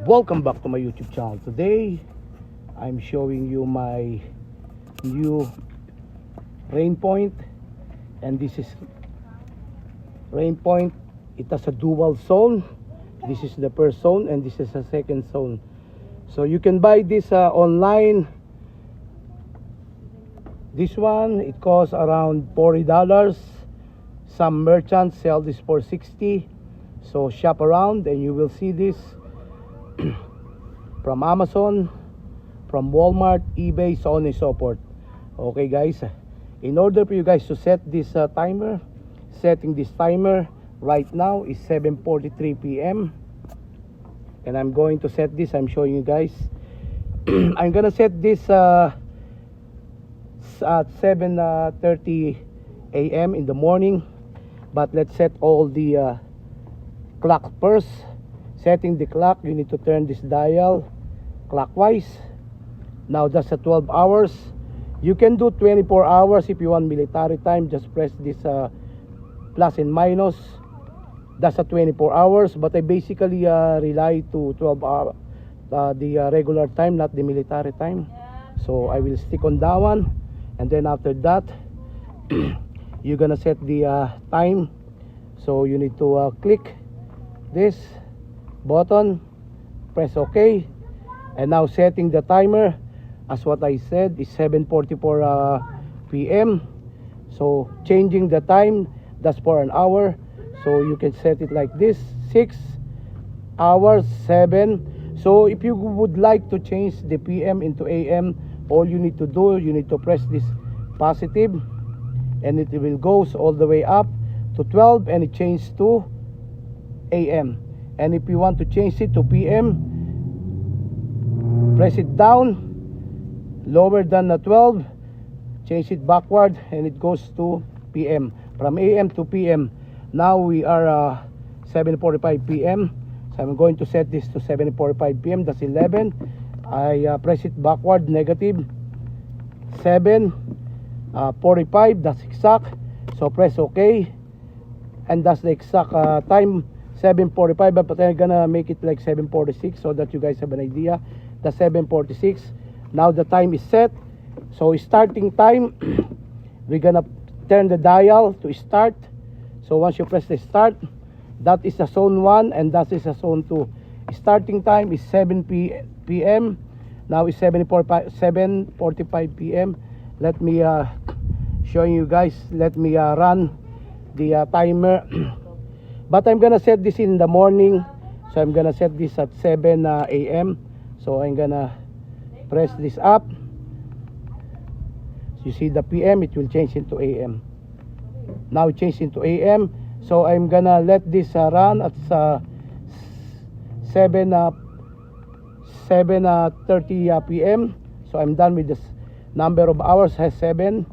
Welcome back to my YouTube channel. Today I'm showing you my new rain point, and this is rain point. It has a dual zone. This is the first zone and this is the second zone. So you can buy this online. This one, it costs around $40. Some merchants sell this for $60. So shop around and you will see this from Amazon, from Walmart, eBay, so on and so forth. Okay guys, in order for you guys to set this timer, setting this timer right now is 7:43 p.m. and I'm going to set this. I'm showing you guys. I'm gonna set this at 7:30 a.m. in the morning, but let's set all the clock first. Setting the clock, you need to turn this dial clockwise. Now that's a 12 hours. You can do 24 hours if you want military time. Just press this plus and minus. That's a 24 hours, but I basically rely to 12 hours, the regular time, not the military time. So I will stick on that one, and then after that you're gonna set the time. So you need to click this button, press OK, and now setting the timer as what I said is 7:44 p.m. So changing the time, that's for an hour. So you can set it like this: 6 hours, 7. So if you would like to change the PM into AM, all you need to do, you need to press this positive, and it will goes all the way up to 12, and it changes to AM. And if you want to change it to PM, press it down lower than the 12, change it backward, and it goes to PM, from AM to PM. Now we are 7:45 PM, so I'm going to set this to 7:45 PM. That's 11. I press it backward, negative 7:45. That's exact. So press OK, and that's the exact time, 7:45. But I'm gonna make it like 7:46 so that you guys have an idea. The 7:46. Now the time is set. So starting time, we're gonna turn the dial to start. So once you press the start, that is a zone 1 and that is a zone 2. Starting time is 7 p.m. Now it's 7:45 p.m. Let me show you guys. Let me run the timer. But I'm gonna set this in the morning, so I'm gonna set this at 7 a.m. So I'm gonna press this up. So you see the PM, it will change into AM. Now it changed into AM. So I'm gonna let this run at 7:30 p.m. So I'm done with this number of hours. Has 7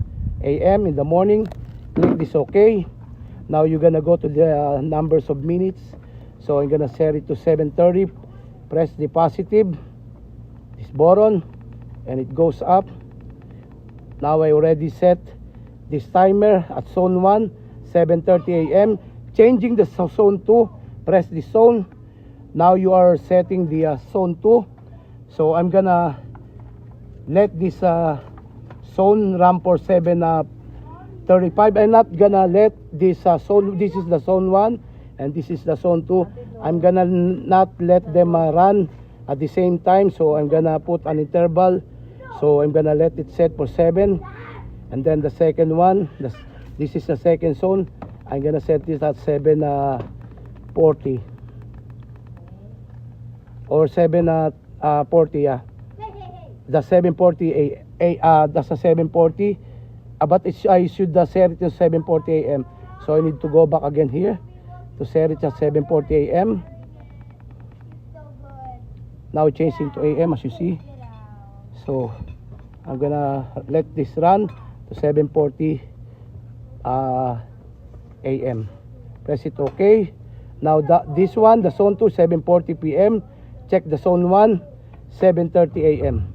a.m. in the morning. Click this OK. Now you're gonna go to the numbers of minutes. So I'm gonna set it to 7:30. Press the positive, this button, and it goes up. Now I already set this timer at zone 1, 7:30 a.m. Changing the zone 2, press the zone. Now you are setting the zone 2. So I'm gonna let this zone run for 7:35. I'm not gonna let this zone, this is the zone 1 and this is the zone 2. I'm gonna not let them run at the same time. So I'm gonna put an interval. So I'm gonna let it set for 7, and then the second one, this is the second zone. I'm gonna set this at 7:40 or 7:40. Yeah, the 7:40 that's a 7:40. But I should set it to 7:40 a.m. So I need to go back again here to set it at 7:40 a.m. Now changing to AM, as you see. So I'm gonna let this run to 7:40 a.m. Press it OK. Now this one, the zone 2, 7:40 p.m. Check the zone 1, 7:30 a.m.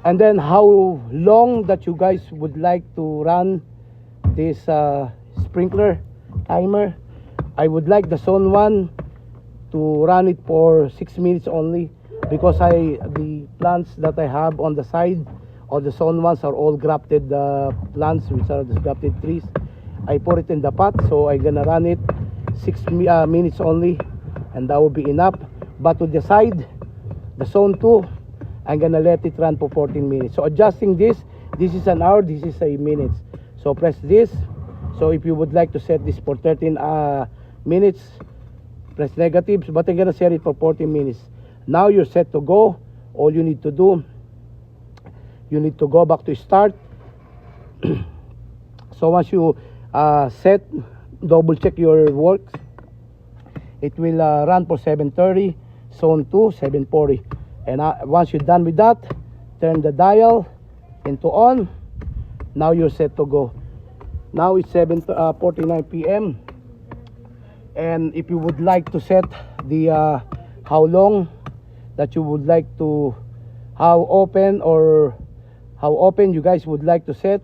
And then how long that you guys would like to run this sprinkler timer. I would like the zone 1 to to run it for 6 minutes only, because the plants that I have on the side of the zone ones are all grafted plants, which are the grafted trees. I put it in the pot, so I'm gonna run it 6 minutes only, and that will be enough. But to the side, the zone 2, I'm gonna let it run for 14 minutes. So adjusting this is an hour, this is a minute. So press this. So if you would like to set this for 13 minutes, press negatives, but I'm gonna set it for 14 minutes. Now you're set to go. All you need to do, you need to go back to start. So once you set, double check your work. It will run for 7:30, zone 2, 7:40. And once you're done with that, turn the dial into on. Now you're set to go. Now it's 7:49 p.m. And if you would like to set the how long that you would like to, how open you guys would like to set,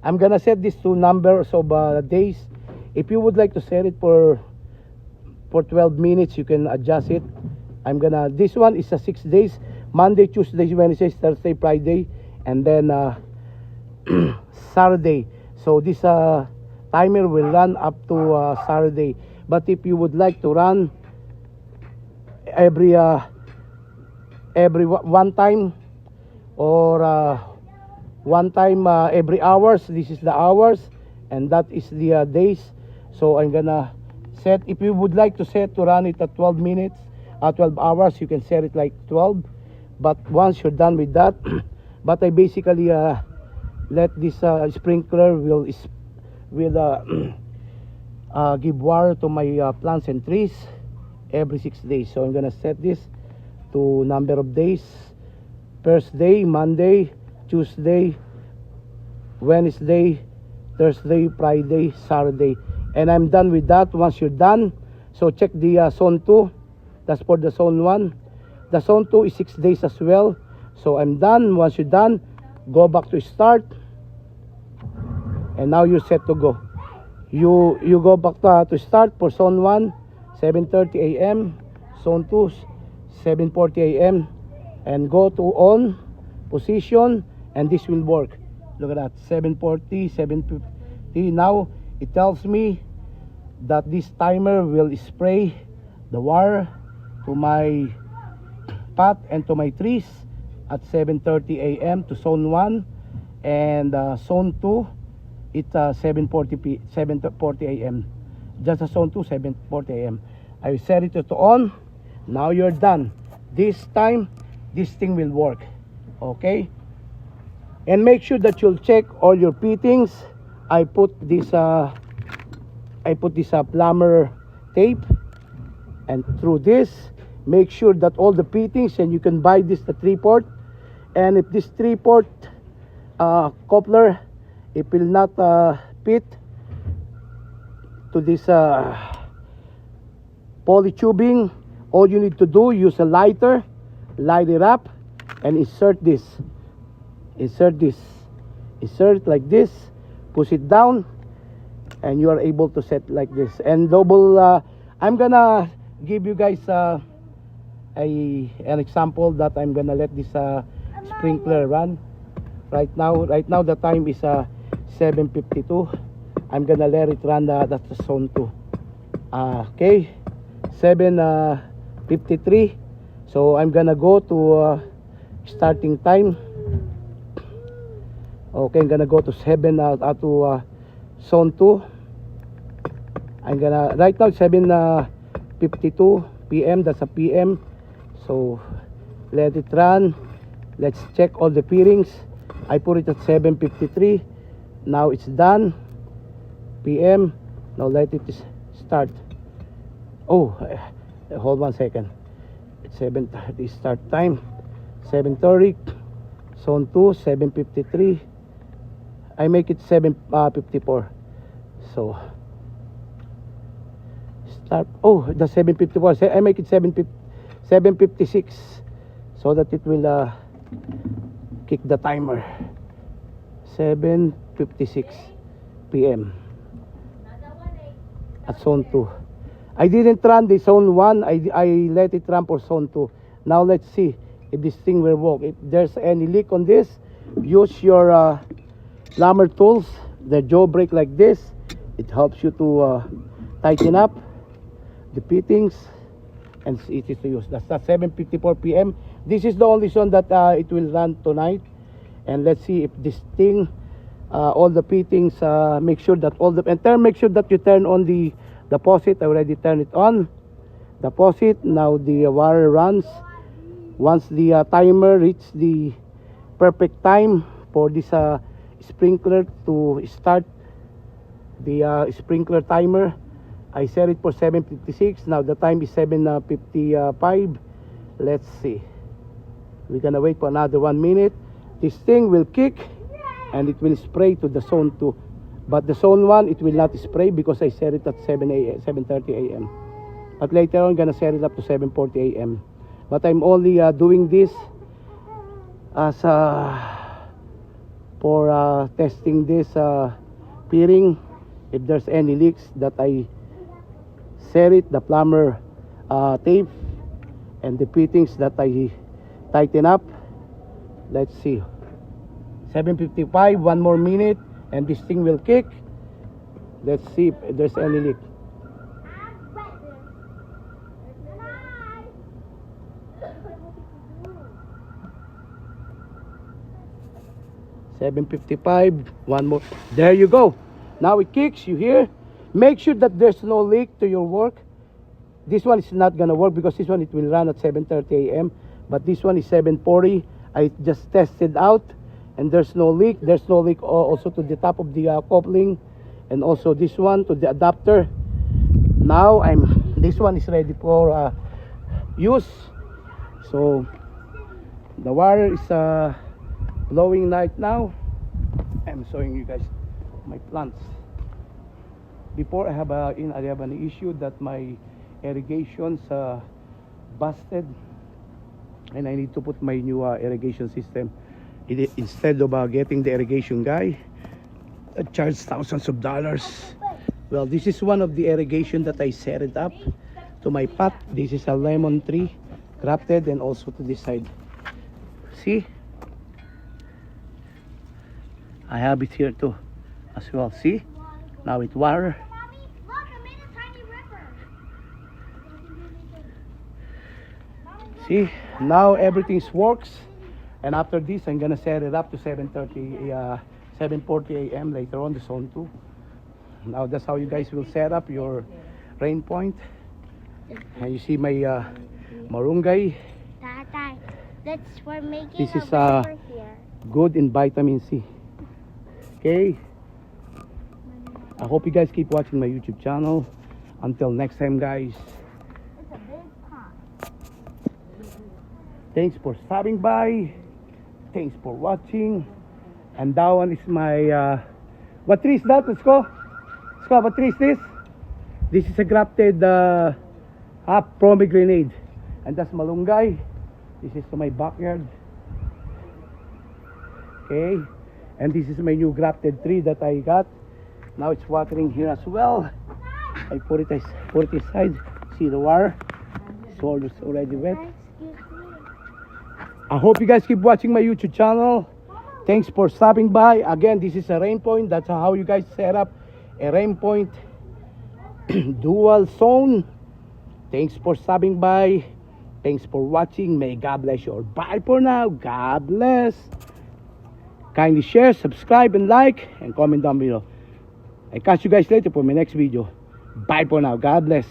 I'm gonna set this to numbers of days. If you would like to set it for 12 minutes, you can adjust it. This one is a 6 days, Monday, Tuesday, Wednesday, Thursday, Friday, and then Saturday. So this timer will run up to Saturday. But if you would like to run every one time, or one time every hours, this is the hours, and that is the days. So I'm gonna set, if you would like to set to run it at 12 minutes, 12 hours, you can set it like 12. But once you're done with that, but I basically let this sprinkler will give water to my plants and trees every 6 days. So I'm gonna set this to number of days. First day, Monday, Tuesday, Wednesday, Thursday, Friday, Saturday, and I'm done with that. Once you're done, so check the zone 2. That's for the zone 1. The zone 2 is 6 days as well. So I'm done. Once you're done, go back to start, and now you're set to go. You go back to start for zone 1, 7:30 a.m. zone 2, 7:40 a.m. and go to on position, and this will work. Look at that, 7:40, 7:50. Now it tells me that this timer will spray the wire to my pot and to my trees at 7:30 a.m. to zone 1, and zone 2 it's 7:40 a.m. just a zone 2, 7:40 a.m. I set it to on. Now you're done. This time this thing will work. Okay, and make sure that you'll check all your fittings. I put this plumber tape, and through this make sure that all the fittings, and you can buy this the 3-port, and if this 3-port coupler, it will not fit to this poly tubing, all you need to do, use a lighter, light it up, and insert like this, push it down, and you are able to set like this. And double I'm gonna give you guys an example that I'm gonna let this sprinkler run right now. The time is 7:52. I'm gonna let it run. That's the zone 2. Okay, 7:53. So I'm gonna go to starting time. Okay, I'm gonna go to zone 2. I'm gonna, right now 7:52 p.m. that's a p.m. So let it run. Let's check all the fittings. I put it at 7:53. Now it's done. p.m. Now let it start. Oh, hold 1 second. It's 7:30 start time. 7:30. Zone 2, 7:53. I make it 7:54. So start. Oh, the 7:54. I make it 7:56, so that it will kick the timer. 7:56 p.m. at zone 2. I didn't run the zone 1. I let it run for zone 2. Now let's see if this thing will work. If there's any leak on this, use your plumber tools. The jaw brake like this. It helps you to tighten up the fittings, and it's easy to use. That's at 7:54 p.m. This is the only zone that it will run tonight. And let's see if this thing, all the fittings, make sure that make sure that you turn on the faucet. I already turned it on. The faucet. Now the water runs. Once the timer reaches the perfect time for this sprinkler to start, the sprinkler timer, I set it for 7:56. Now the time is 7:55. Let's see. We're gonna wait for another 1 minute. This thing will kick and it will spray to the zone 2. But the zone 1, it will not spray because I set it at 7:30 a.m. But later on, I'm gonna set it up to 7:40 a.m. But I'm only doing this as for testing this bearing. If there's any leaks, that I set it, the plumber tape, and the fittings that I tighten up. Let's see. 7:55, 1 more minute, and this thing will kick. Let's see if there's any leak. $7:55, 1 more. There you go. Now it kicks, you hear? Make sure that there's no leak to your work. This one is not gonna work because this one it will run at 7:30 a.m. But this one is 7:40. I just tested out and there's no leak. There's no leak also to the top of the coupling, and also this one to the adapter. Now this one is ready for use. So the wire is blowing right now. I'm showing you guys my plants. Before I have an issue that my irrigation's busted, and I need to put my new irrigation system. Instead of getting the irrigation guy that charges thousands of dollars. Well, this is one of the irrigation that I set it up to my pot. This is a lemon tree grafted, and also to this side. See, I have it here too as well. See, now it's water. See, now everything works. And after this, I'm gonna set it up to 7:40 a.m. later on, the zone 2. Now that's how you guys will set up your rain point. And you see my marungay. Tatay, that's for making This is a river here. good in vitamin C. Okay, I hope you guys keep watching my YouTube channel. Until next time, guys. It's a big pond. Thanks for stopping by. Thanks for watching. And that one is my what tree is that? Let's go. What tree is this? This is a grafted pomegranate. And that's malunggay. This is to my backyard. Okay. And this is my new grafted tree that I got. Now it's watering here as well. I put it aside. See the wire? It's already wet. Excuse me. I hope you guys keep watching my YouTube channel. Thanks for stopping by. Again, this is a rain point. That's how you guys set up a rain point dual zone. Thanks for stopping by. Thanks for watching. May God bless you. Bye for now. God bless. Kindly share, subscribe, and like, and comment down below. I catch you guys later for my next video. Bye for now. God bless.